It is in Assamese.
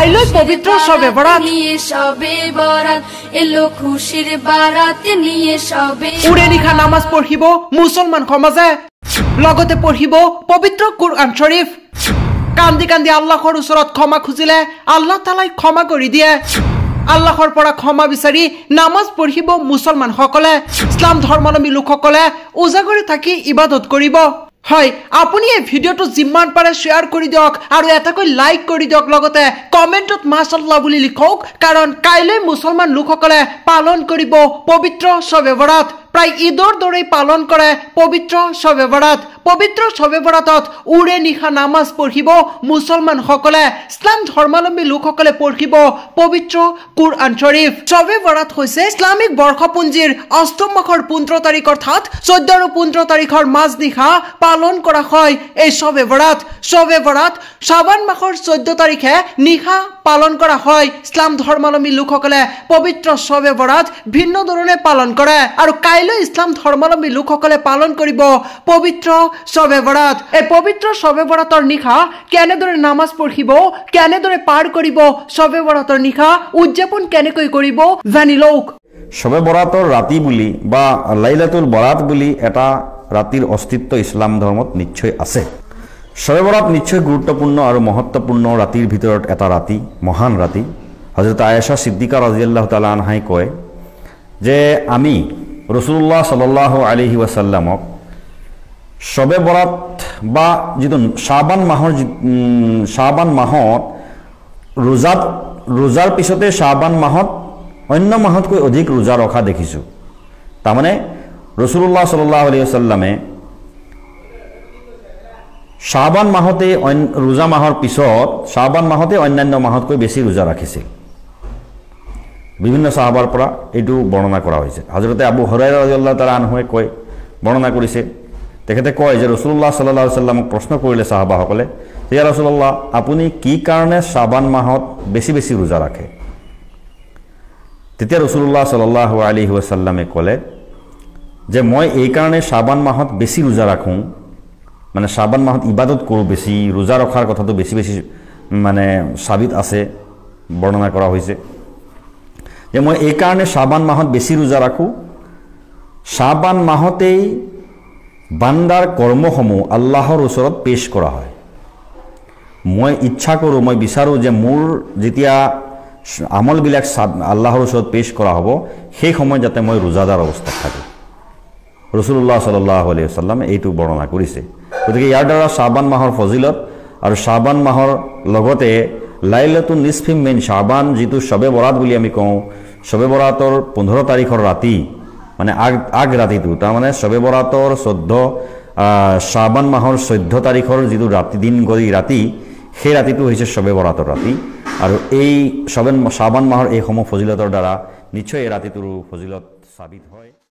কাইলৈ পবিত্ৰ শবে বৰাত নিয়ে শবে বৰাত এলো খুশিৰ বাৰাত নিয়ে শবে উৰে নিশা নামাজ পঢ়িব মুছলমান সমাজে লগতে পঢ়িব পবিত্ৰ কুৰআন শৰীফ কান্দি কান্দি আল্লাহৰ ওচৰত ক্ষমা খুজিলে আল্লাহ তাআলাই ক্ষমা কৰি দিয়ে আল্লাহৰ পৰা ক্ষমা বিচাৰি নামাজ পঢ়িব মুছলমান সকলে ইছলাম ধৰ্মাৱলম্বী লোকসকলে উজাগৰি থাকি ইবাদত কৰিব হয় আপুনি এই ভিডিওটো যিমান পাৰে শেয়াৰ কৰি দিয়ক আৰু এটাকৈ লাইক কৰি দিয়ক লগতে কমেন্টত মাশাআল্লাহ বুলি লিখক কাৰণ কাইলৈ মুছলমান লোকসকলে পালন কৰিব পবিত্ৰ শবে বৰাত প্ৰায় ঈদৰ দৰে পালন কৰে পবিত্ৰ শবে বৰাত পবিত্ৰ শবে বৰাতত উৰে নিশা নামাজ পঢ়িব মুছলমান সকলে ইছলাম ধৰ্মাৱলম্বী লোকসকলে পঢ়িব পবিত্ৰ কুৰআন শৰীফ শবে বৰাত হৈছে ইছলামিক বৰ্ষপুঞ্জীৰ অষ্টম মাহৰ 15 তাৰিখ অৰ্থাৎ 14 আৰু 15 তাৰিখৰ মাজনিশা পালন কৰা হয় এই শবে বৰাত শাবান মাহৰ 14 তাৰিখে নিশা পালন কৰা হয় ইছলাম ধৰ্মাৱলম্বী লোকসকলে পবিত্ৰ শবে বৰাত ভিন্ন ধৰণে পালন কৰে আৰু কাইলৈ ইছলাম ধৰ্মাৱলম্বী লোকসকলে পালন কৰিব পবিত্ৰ শবে বৰাত এই পবিত্ৰ শবে বৰাতৰ নিশা কেনেদৰে নামাজ পঢ়িব কেনেদৰে পাৰ কৰিব শবে বৰাতৰ নিশা উদযাপন কেনেকৈ কৰিব জানি লওক শবে বৰাতৰ ৰাতি বুলি বা লাইলাতুল বৰাত বুলি এটা ৰাতিৰ অস্তিত্ব ইছলাম ধৰ্মত নিশ্চয় আছে শবে বৰাত নিশ্চয় গুৰুত্বপূৰ্ণ আৰু মহত্বপূৰ্ণ ৰাতিৰ ভিতৰত এটা ৰাতি মহান ৰাতি হযরত আয়েশা সিদ্দিকা রাদিয়াল্লাহু তাআলা আনহাই কয় যে আমি রাসূলুল্লাহ সাল্লাল্লাহু আলাইহি ওয়াসাল্লামক শবে বরাত বা যেটো শাবান মাহত রোজার পিছতে শাবান মাহত অন্য মাহতকৈ অধিক রোজা ৰখা দেখিছো তাৰমানে ৰাসূলুল্লাহ সাল্লাল্লাহু আলাইহি ওয়াসাল্লামে শাবান মাহতে ৰোজা মাহৰ পিছত শাবান মাহতে অন্যান্য মাহতকৈ বেছি ৰোজা ৰাখিছিল বিভিন্ন সাহাবাৰ পৰা এটো বৰ্ণনা কৰা হৈছে হযৰতে আবু হুৰায়ৰা ৰাদিয়াল্লাহু তাআলা আনহুৱে কয় বৰ্ণনা কৰিছে তেখেতে কয় যে ৰাসূলুল্লাহ সাল্লাল্লাহু আলাইহি ওয়াসাল্লামক প্ৰশ্ন কৰিলে সাহাবাসকলে ইয়া ৰাসূলুল্লাহ আপুনি কি কাৰণে শাবান মাহত বেছি বেছি ৰোজা ৰাখে তেতিয়া ৰাসূলুল্লাহ সাল্লাল্লাহু আলাইহি ওয়াসাল্লামে ক'লে যে মই এই কাৰণে শাবান মাহত বেছি ৰোজা ৰাখোঁ মানে শাবান মাহত ইবাদত কৰোঁ বেছি ৰোজা ৰখাৰ কথাটো বেছি বেছি মানে সাবিত আছে বৰ্ণনা কৰা হৈছে যে মই এই কাৰণে শাবান মাহত বেছি ৰোজা ৰাখোঁ শাবান মাহতেই বান্দাৰ কৰ্মসমূহ আল্লাহৰ ওচৰত পেশ কৰা হয় মই ইচ্ছা কৰোঁ মই বিচাৰোঁ যে মোৰ যেতিয়া আমলবিলাক আল্লাহৰ ওচৰত পেশ কৰা হ'ব সেই সময় যাতে মই ৰোজাদাৰ অৱস্থাত থাকোঁ ৰাসূলুল্লাহ সাল্লাল্লাহু আলাইহি ওয়াসাল্লাম এইটো বৰ্ণনা কৰিছে গতিকে ইয়াৰ দ্বাৰা শাবান মাহৰ ফজিলত আৰু শাবান মাহৰ লগতে লাইলাতুন নিসফি মিন শাবান যেটো শবে বৰাত বুলি আমি কওঁ শবে বৰাতৰ 15 তাৰিখৰ ৰাতি মানে আগ ৰাতিটো তাৰ মানে শবে বৰাতৰ 14 শাবান মাহৰ 14 তাৰিখৰ যেটো ৰাতি দিন গৰি ৰাতি সেই ৰাতিটো হৈছে শবে বৰাতৰ ৰাতি আৰু এই শাবান মাহৰ এই সময় ফজিলতৰ দ্বাৰা নিশ্চয় এই ৰাতিটোৰ ফজিলত সাবিত হয়